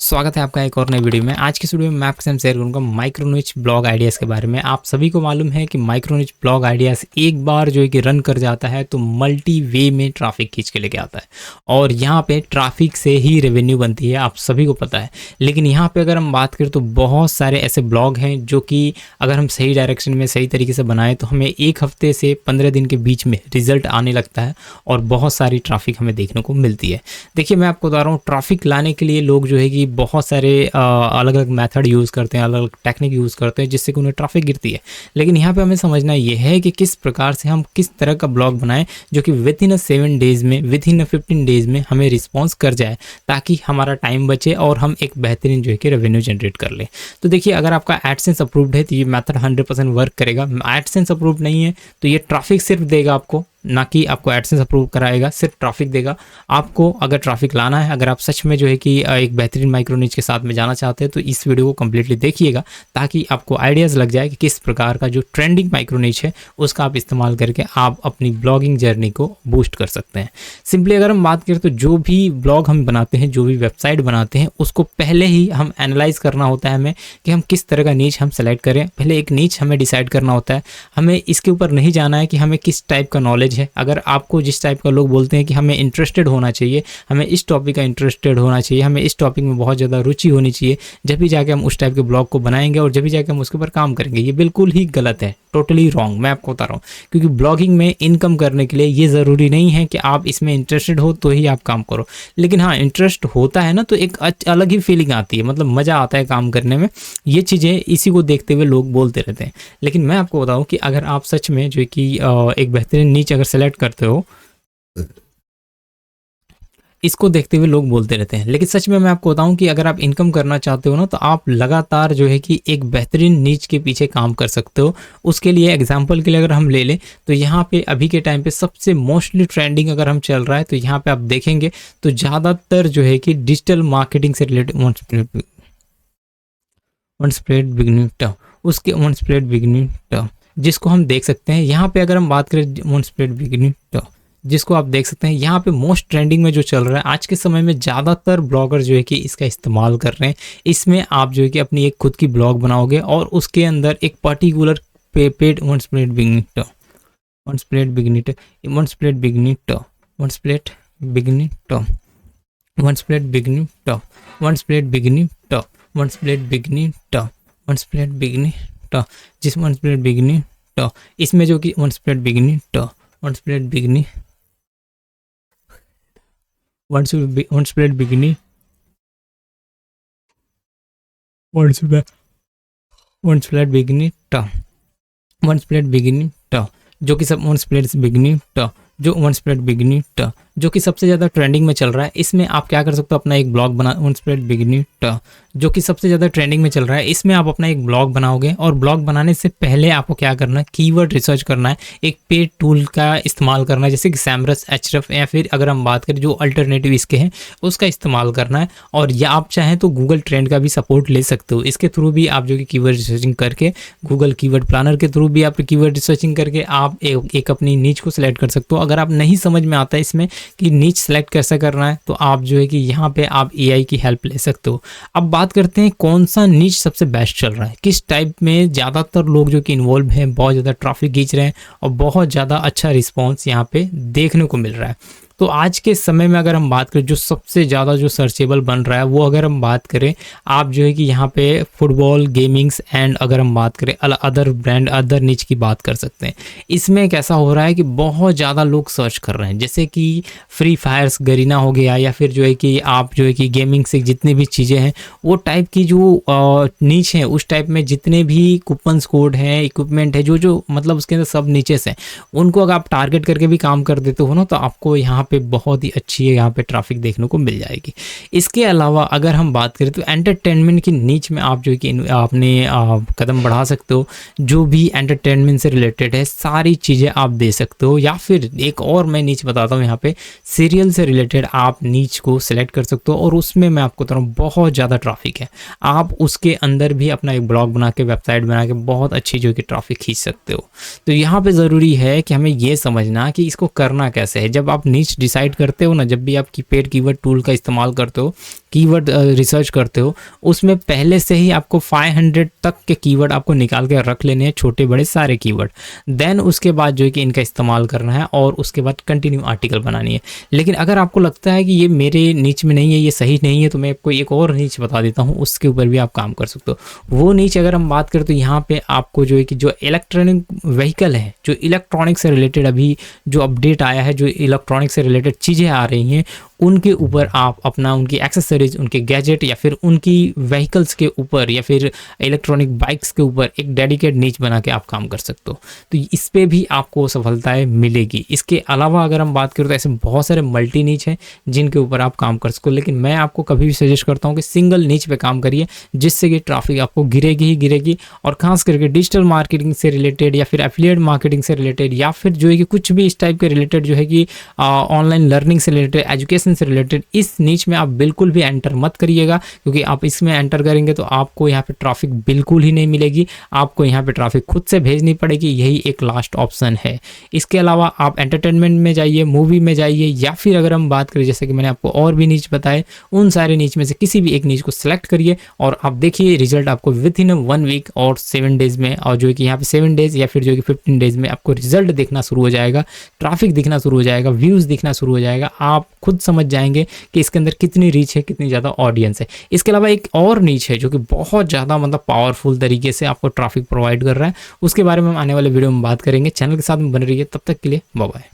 स्वागत है आपका एक और नई वीडियो में। आज की वीडियो में मैं आपके साथ शेयर करूंगा माइक्रो निच ब्लॉग आइडियाज़ के बारे में। आप सभी को मालूम है कि माइक्रो निच ब्लॉग आइडियाज़ एक बार जो है कि रन कर जाता है तो मल्टी वे में ट्रैफिक खींच के लेके आता है और यहाँ पे ट्रैफिक से ही रेवेन्यू बनती है, आप सभी को पता है। लेकिन यहाँ पे अगर हम बात करें तो बहुत सारे ऐसे ब्लॉग हैं जो कि अगर हम सही डायरेक्शन में सही तरीके से बनाएं तो हमें 1 हफ्ते से 15 दिन के बीच में रिजल्ट आने लगता है और बहुत सारी ट्रैफिक हमें देखने को मिलती है। देखिए, मैं आपको बता रहा हूँ, ट्रैफिक लाने के लिए लोग जो है कि बहुत सारे अलग अलग मेथड यूज़ करते हैं, अलग अलग टेक्निक यूज़ करते हैं जिससे कि उन्हें ट्रैफिक गिरती है। लेकिन यहाँ पे हमें समझना ये है कि किस प्रकार से हम किस तरह का ब्लॉग बनाएं जो कि विद इन 7 डेज़ में, विद इन 15 डेज़ में हमें रिस्पॉन्स कर जाए, ताकि हमारा टाइम बचे और हम एक बेहतरीन जो है कि रेवेन्यू जनरेट कर लें। तो देखिए, अगर आपका एडसेंस अप्रूव्ड है तो ये मेथड 100% वर्क करेगा। एडसेंस अप्रूव्ड नहीं है तो ये ट्रैफिक सिर्फ देगा आपको, ना कि आपको एडसेंस अप्रूव कराएगा, सिर्फ ट्रैफिक देगा। आपको अगर ट्रैफिक लाना है, अगर आप सच में जो है कि एक बेहतरीन माइक्रो निच के साथ में जाना चाहते हैं तो इस वीडियो को कंप्लीटली देखिएगा, ताकि आपको आइडियाज़ लग जाए कि किस प्रकार का जो ट्रेंडिंग माइक्रो निच है उसका आप इस्तेमाल करके आप अपनी ब्लॉगिंग जर्नी को बूस्ट कर सकते हैं। सिंपली अगर हम बात करें तो जो भी ब्लॉग हम बनाते हैं, जो भी वेबसाइट बनाते हैं, उसको पहले ही हम एनालाइज करना होता है हमें कि हम किस तरह का नीच हम सेलेक्ट करें। पहले एक नीच हमें डिसाइड करना होता है। हमें इसके ऊपर नहीं जाना है कि हमें किस टाइप का नॉलेज है। अगर आपको जिस टाइप का लोग बोलते हैं कि हमें इंटरेस्टेड होना चाहिए, हमें इस टॉपिक का इंटरेस्टेड होना चाहिए, हमें इस टॉपिक में बहुत ज़्यादा रुचि होनी चाहिए, जब भी जाके हम उस टाइप के ब्लॉग को बनाएंगे और जब भी जाके हम उसके ऊपर काम करेंगे, ये बिल्कुल ही गलत है, टोटली रॉन्ग। मैं आपको बता रहा हूँ, क्योंकि ब्लॉगिंग में इनकम करने के लिए ये ज़रूरी नहीं है कि आप इसमें इंटरेस्टेड हो तो ही आप काम करो। लेकिन हाँ, इंटरेस्ट होता है ना तो एक अलग ही फीलिंग आती है, मतलब मज़ा आता है काम करने में। ये चीज़ें इसी को देखते हुए लोग बोलते रहते हैं। लेकिन मैं आपको बताऊँ कि अगर आप सच में जो है कि एक बेहतरीन नीच अगर सेलेक्ट करते हो, इसको देखते हुए लोग बोलते रहते हैं। लेकिन सच में मैं आपको बताऊं कि अगर आप इनकम करना चाहते हो ना तो आप लगातार जो है कि एक बेहतरीन नीच के पीछे काम कर सकते हो। उसके लिए एग्जांपल के लिए अगर हम ले लें तो यहाँ पे अभी के टाइम पे सबसे मोस्टली ट्रेंडिंग अगर हम चल रहा है तो यहाँ पे आप देखेंगे तो ज़्यादातर जो है कि डिजिटल मार्केटिंग से रिलेटेड उसके वन स्प्लिट बिगिनिंग जिसको हम देख सकते हैं। यहाँ पे अगर हम बात करें वन स्प्लिट बिगिनिंग जिसको आप देख सकते हैं, यहाँ पे मोस्ट ट्रेंडिंग में जो चल रहा है आज के समय में, ज़्यादातर ब्लॉगर जो है कि इसका इस्तेमाल कर रहे हैं। इसमें आप जो है कि अपनी एक खुद की ब्लॉग बनाओगे और उसके अंदर एक particular paid one split beginning one split beginning one split beginning one split beginning one split beginning one split beginning one split beginning one split beginning जिस वन स्प्लिट बिगिनिंग इसमें जो कि one split beginning one split beginning one split beginning one split beginning one split beginning जो कि सब one split beginning जो one split beginning जो कि सबसे ज़्यादा ट्रेंडिंग में चल रहा है। इसमें आप क्या कर सकते हो, अपना एक ब्लॉग बना, वन स्प्लिट बिगिनिंग जो कि सबसे ज़्यादा ट्रेंडिंग में चल रहा है। इसमें आप अपना एक ब्लॉग बनाओगे और ब्लॉग बनाने से पहले आपको क्या करना है, कीवर्ड रिसर्च करना है, एक पेड टूल का इस्तेमाल करना है जैसे कि सैमरस, एचरफ, या फिर अगर हम बात करें जो अल्टरनेटिव इसके हैं उसका इस्तेमाल करना है। और या आप चाहें तो गूगल ट्रेंड का भी सपोर्ट ले सकते हो। इसके थ्रू भी आप जो कि कीवर्ड रिसर्चिंग करके, गूगल कीवर्ड प्लानर के थ्रू भी आप कीवर्ड रिसर्चिंग करके आप एक अपनी नीच को सिलेक्ट कर सकते हो। अगर आप नहीं समझ में आता है इसमें कि नीच सेलेक्ट कैसे करना है तो आप जो है कि यहाँ पे आप एआई की हेल्प ले सकते हो। अब बात करते हैं कौन सा नीच सबसे बेस्ट चल रहा है, किस टाइप में ज़्यादातर लोग जो कि इन्वॉल्व हैं, बहुत ज़्यादा ट्रैफिक खींच रहे हैं और बहुत ज़्यादा अच्छा रिस्पॉन्स यहाँ पे देखने को मिल रहा है। तो आज के समय में अगर हम बात करें जो सबसे ज़्यादा जो सर्चेबल बन रहा है वो अगर हम बात करें, आप जो है कि यहाँ पे फुटबॉल, गेमिंग्स एंड अगर हम बात करें अदर ब्रांड, अदर निच की बात कर सकते हैं। इसमें कैसा हो रहा है कि बहुत ज़्यादा लोग सर्च कर रहे हैं, जैसे कि फ्री फायर्स, गरीना हो गया, या फिर जो है कि आप जो है कि गेमिंग से जितनी भी चीज़ें हैं वो टाइप की जो नीच है, उस टाइप में जितने भी कूपन्स कोड हैं, इक्विपमेंट है, जो मतलब उसके अंदर सब नीचेस हैं, उनको अगर आप टारगेट करके भी काम कर देते हो ना तो आपको यहाँ पे बहुत ही अच्छी है यहाँ पे ट्रैफिक देखने को मिल जाएगी। इसके अलावा अगर हम बात करें तो एंटरटेनमेंट की नीच में आप जो कि आपने कदम बढ़ा सकते हो। जो भी एंटरटेनमेंट से रिलेटेड है सारी चीज़ें आप दे सकते हो। या फिर एक और मैं नीच बताता हूँ, यहाँ पे सीरियल से रिलेटेड आप नीच को सिलेक्ट कर सकते हो और उसमें मैं आपको बता रहा हूँ बहुत ज़्यादा ट्रैफिक है। आप उसके अंदर भी अपना एक ब्लॉग बना के, वेबसाइट बना के बहुत अच्छी जो कि ट्रैफिक खींच सकते हो। तो यहाँ पे ज़रूरी है कि हमें ये समझना कि इसको करना कैसे है। जब आप नीच डिसाइड करते हो ना, जब भी आप पेड कीवर्ड टूल का इस्तेमाल करते हो कीवर्ड रिसर्च करते हो उसमें पहले से ही आपको 500 तक के कीवर्ड आपको निकाल के रख लेने हैं, छोटे बड़े सारे कीवर्ड। देन उसके बाद जो है कि इनका इस्तेमाल करना है और उसके बाद कंटिन्यू आर्टिकल बनानी है। लेकिन अगर आपको लगता है कि ये मेरे नीच में नहीं है, ये सही नहीं है, तो मैं आपको एक और नीच बता देता हूँ, उसके ऊपर भी आप काम कर सकते हो। वो नीच अगर हम बात करें तो यहाँ पे आपको जो है कि जो इलेक्ट्रॉनिक व्हीकल है, जो इलेक्ट्रॉनिक से रिलेटेड अभी जो अपडेट आया है, जो इलेक्ट्रॉनिक से रिलेटेड चीज़ें आ रही हैं, उनके ऊपर आप अपना उनकी एक्सेसरीज, उनके गैजेट या फिर उनकी व्हीकल्स के ऊपर या फिर इलेक्ट्रॉनिक बाइक्स के ऊपर एक डेडिकेट नीच बना के आप काम कर सकते हो। तो इस पे भी आपको सफलताएं मिलेगी। इसके अलावा अगर हम बात करें तो ऐसे बहुत सारे मल्टी नीच हैं जिनके ऊपर आप काम कर सकते हो, लेकिन मैं आपको कभी भी सजेस्ट करता हूँ कि सिंगल नीच पे काम करिए, जिससे कि ट्रैफिक आपको गिरेगी ही गिरेगी। और खास करके डिजिटल मार्केटिंग से रिलेटेड या फिर एफिलिएट मार्केटिंग से रिलेटेड या फिर जो है कि कुछ भी इस टाइप के रिलेटेड जो है कि ऑनलाइन लर्निंग से रिलेटेड, एजुकेशन से रिलेटेड, इस नीच में आप बिल्कुल भी एंटर मत करिएगा, क्योंकि आप इसमें एंटर करेंगे तो आपको यहाँ पे ट्रैफिक बिल्कुल ही नहीं मिलेगी। आपको यहाँ पे ट्रैफिक खुद से भेजनी पड़ेगी, यही एक लास्ट ऑप्शन है। इसके अलावा आप एंटरटेनमेंट में जाइए, मूवी में जाइए, या फिर अगर हम बात करें जैसे कि मैंने आपको और भी नीच बताए, उन सारे नीच में से किसी भी एक नीच को सिलेक्ट करिए और आप देखिए रिजल्ट आपको विद इन 1 वीक और 7 डेज में, और जो है कि यहाँ पे 7 डेज या फिर जो है कि 15 डेज में आपको रिजल्ट दिखना शुरू हो जाएगा, ट्रैफिक दिखना शुरू हो जाएगा, व्यूज़ दिखना शुरू हो जाएगा। आप खुद समझ जाएंगे कि इसके अंदर कितनी रीच है, कितनी ज़्यादा ऑडियंस है। इसके अलावा एक और नीच है जो कि बहुत ज़्यादा मतलब पावरफुल तरीके से आपको ट्रैफिक प्रोवाइड कर रहा है, उसके बारे में हम आने वाले वीडियो में बात करेंगे। चैनल के साथ में बने रहिए, तब तक के लिए बाय बाय।